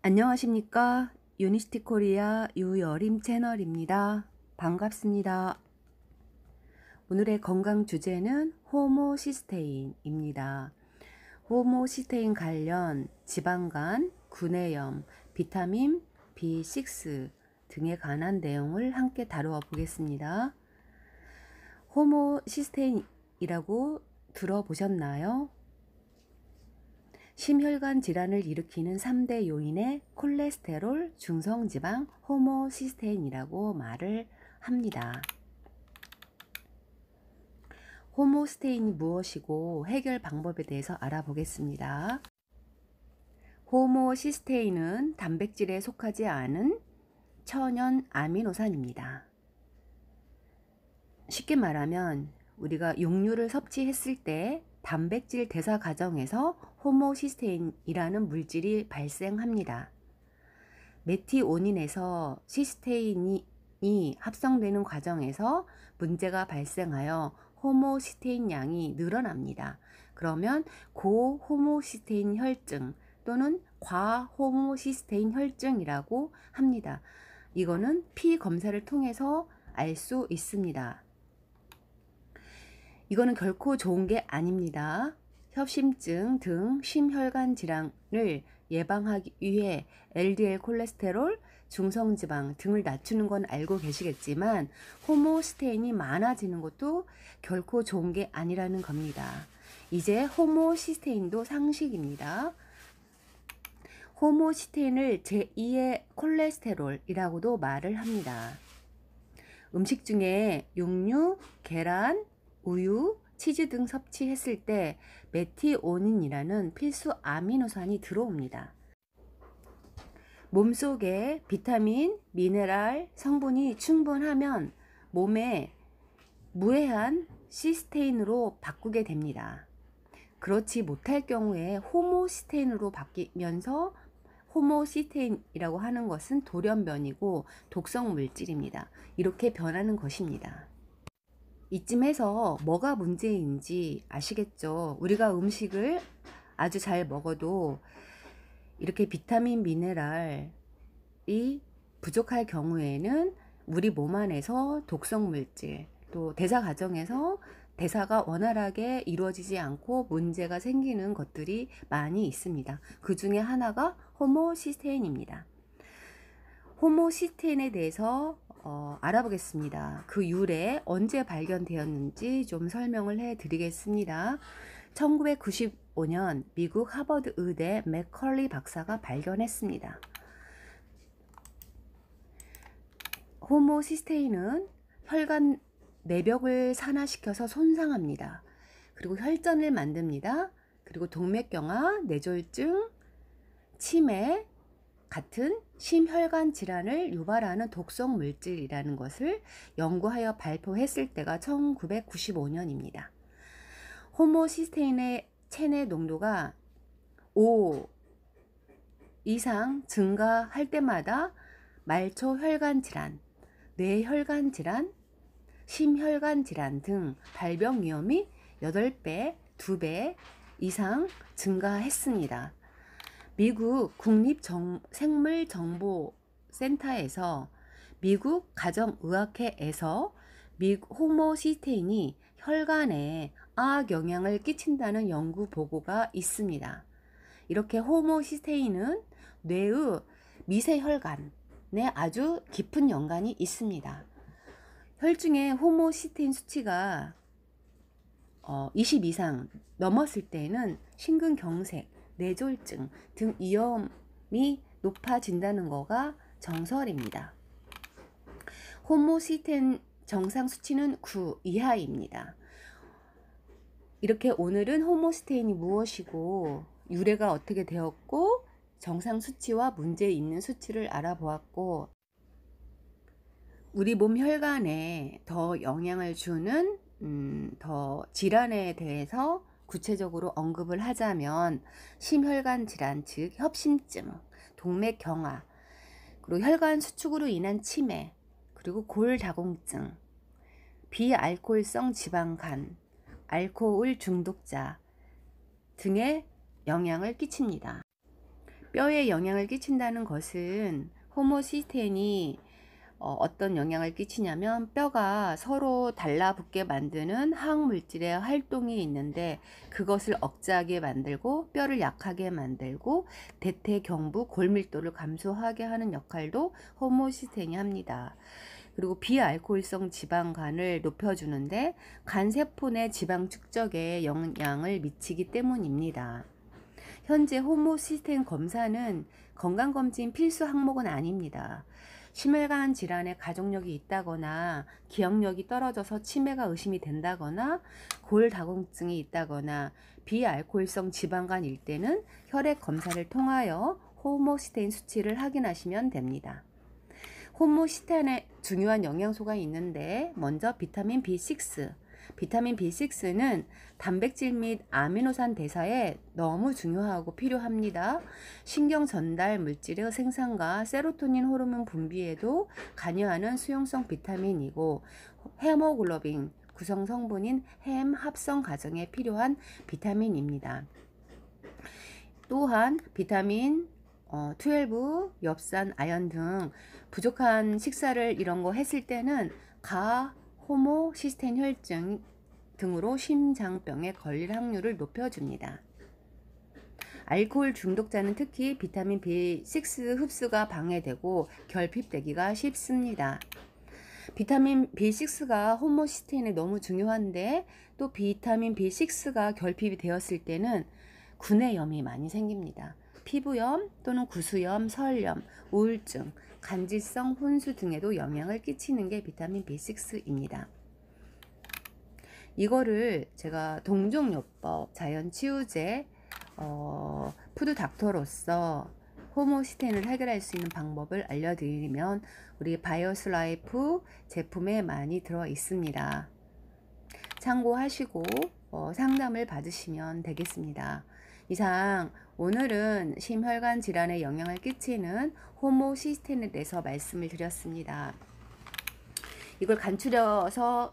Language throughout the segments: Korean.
안녕하십니까. 유니스티 코리아 유여림 채널입니다. 반갑습니다. 오늘의 건강 주제는 호모시스테인입니다. 호모시스테인 관련 지방간, 구내염, 비타민 B6 등에 관한 내용을 함께 다루어 보겠습니다. 호모시스테인이라고 들어보셨나요? 심혈관 질환을 일으키는 3대 요인의 콜레스테롤, 중성지방, 호모시스테인이라고 말을 합니다. 호모시스테인이 무엇이고 해결 방법에 대해서 알아보겠습니다. 호모시스테인은 단백질에 속하지 않은 천연 아미노산입니다. 쉽게 말하면 우리가 육류를 섭취했을 때 단백질 대사 과정에서 호모시스테인이라는 물질이 발생합니다. 메티오닌에서 시스테인이 합성되는 과정에서 문제가 발생하여 호모시스테인 양이 늘어납니다. 그러면 고호모시스테인 혈증 또는 과호모시스테인 혈증이라고 합니다. 이거는 피 검사를 통해서 알 수 있습니다. 이거는 결코 좋은 게 아닙니다. 협심증 등 심혈관 질환을 예방하기 위해 LDL 콜레스테롤, 중성지방 등을 낮추는 건 알고 계시겠지만 호모시스테인이 많아지는 것도 결코 좋은 게 아니라는 겁니다. 이제 호모시스테인도 상식입니다. 호모시스테인을 제2의 콜레스테롤이라고도 말을 합니다. 음식 중에 육류, 계란, 우유, 치즈 등 섭취했을 때 메티오닌이라는 필수 아미노산이 들어옵니다. 몸속에 비타민, 미네랄 성분이 충분하면 몸에 무해한 시스테인으로 바꾸게 됩니다. 그렇지 못할 경우에 호모시스테인으로 바뀌면서 호모시스테인이라고 하는 것은 돌연변이고 독성 물질입니다. 이렇게 변하는 것입니다. 이쯤에서 뭐가 문제인지 아시겠죠? 우리가 음식을 아주 잘 먹어도 이렇게 비타민, 미네랄이 부족할 경우에는 우리 몸 안에서 독성 물질, 또 대사 과정에서 대사가 원활하게 이루어지지 않고 문제가 생기는 것들이 많이 있습니다. 그 중에 하나가 호모시스테인입니다. 호모시스테인에 대해서 알아보겠습니다. 그 유래 언제 발견되었는지 좀 설명을 해 드리겠습니다. 1995년 미국 하버드 의대 맥컬리 박사가 발견했습니다. 호모시스테인은 혈관 내벽을 산화시켜서 손상합니다. 그리고 혈전을 만듭니다. 그리고 동맥경화, 뇌졸중, 치매 같은 심혈관 질환을 유발하는 독성 물질이라는 것을 연구하여 발표했을 때가 1995년입니다. 호모시스테인의 체내 농도가 5 이상 증가할 때마다 말초 혈관 질환, 뇌혈관 질환, 심혈관 질환 등 발병 위험이 8배, 2배 이상 증가했습니다. 미국 국립생물정보센터에서 미국 가정의학회에서 호모시스테인이 혈관에 악영향을 끼친다는 연구 보고가 있습니다. 이렇게 호모시스테인은 뇌의 미세혈관에 아주 깊은 연관이 있습니다. 혈중의 호모시스테인 수치가 20 이상 넘었을 때는 심근경색, 뇌졸중 등 위험이 높아진다는 거가 정설입니다. 호모시스테인 정상 수치는 9 이하입니다. 이렇게 오늘은 호모시스테인이 무엇이고 유래가 어떻게 되었고 정상 수치와 문제 있는 수치를 알아보았고, 우리 몸 혈관에 더 영향을 주는 더 질환에 대해서 구체적으로 언급을 하자면 심혈관 질환, 즉 협심증, 동맥경화, 그리고 혈관 수축으로 인한 치매, 그리고 골다공증, 비알코올성 지방간, 알코올 중독자 등의 영향을 끼칩니다. 뼈에 영향을 끼친다는 것은 호모시스테인이 어떤 영향을 끼치냐면 뼈가 서로 달라붙게 만드는 화학물질의 활동이 있는데 그것을 억제하게 만들고 뼈를 약하게 만들고 대퇴경부 골밀도를 감소하게 하는 역할도 호모시스테인이 합니다. 그리고 비알코올성 지방간을 높여주는데 간세포 내 지방 축적에 영향을 미치기 때문입니다. 현재 호모시스테인 검사는 건강검진 필수 항목은 아닙니다. 심혈관 질환에 가족력이 있다거나 기억력이 떨어져서 치매가 의심이 된다거나 골다공증이 있다거나 비알코올성 지방간일 때는 혈액 검사를 통하여 호모시스테인 수치를 확인하시면 됩니다. 호모시스테인에 중요한 영양소가 있는데 먼저 비타민 B6. 비타민 B6는 단백질 및 아미노산 대사에 너무 중요하고 필요합니다. 신경 전달 물질의 생산과 세로토닌 호르몬 분비에도 관여하는 수용성 비타민이고 헤모글로빈 구성 성분인 햄 합성 과정에 필요한 비타민입니다. 또한 비타민 12, 엽산, 아연 등 부족한 식사를 이런 거 했을 때는 호모시스테인 혈증 등으로 심장병에 걸릴 확률을 높여줍니다. 알코올 중독자는 특히 비타민 B6 흡수가 방해되고 결핍되기가 쉽습니다. 비타민 B6가 호모시스테인에 너무 중요한데 또 비타민 B6가 결핍이 되었을 때는 구내염이 많이 생깁니다. 피부염 또는 구수염, 설염, 우울증, 간질성 혼수 등에도 영향을 끼치는 게 비타민 B6입니다. 이거를 제가 동종요법, 자연치유제, 푸드닥터로서 호모시스테인을 해결할 수 있는 방법을 알려드리면 우리 바이오스라이프 제품에 많이 들어 있습니다. 참고하시고 상담을 받으시면 되겠습니다. 이상 오늘은 심혈관 질환에 영향을 끼치는 호모시스테인에 대해서 말씀을 드렸습니다. 이걸 간추려서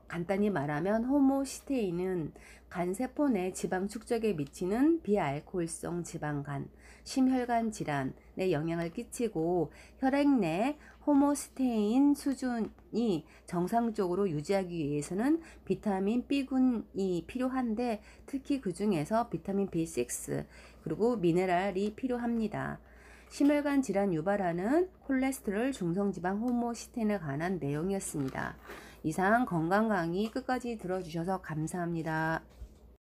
간단히 말하면 호모시스테인은 간세포 내 지방 축적에 미치는 비알코올성 지방간, 심혈관 질환에 영향을 끼치고 혈액 내 호모시스테인 수준이 정상적으로 유지하기 위해서는 비타민 B군이 필요한데 특히 그 중에서 비타민 B6 그리고 미네랄이 필요합니다. 심혈관 질환 유발하는 콜레스테롤 중성지방 호모시스테인에 관한 내용이었습니다. 이상 건강 강의 끝까지 들어주셔서 감사합니다.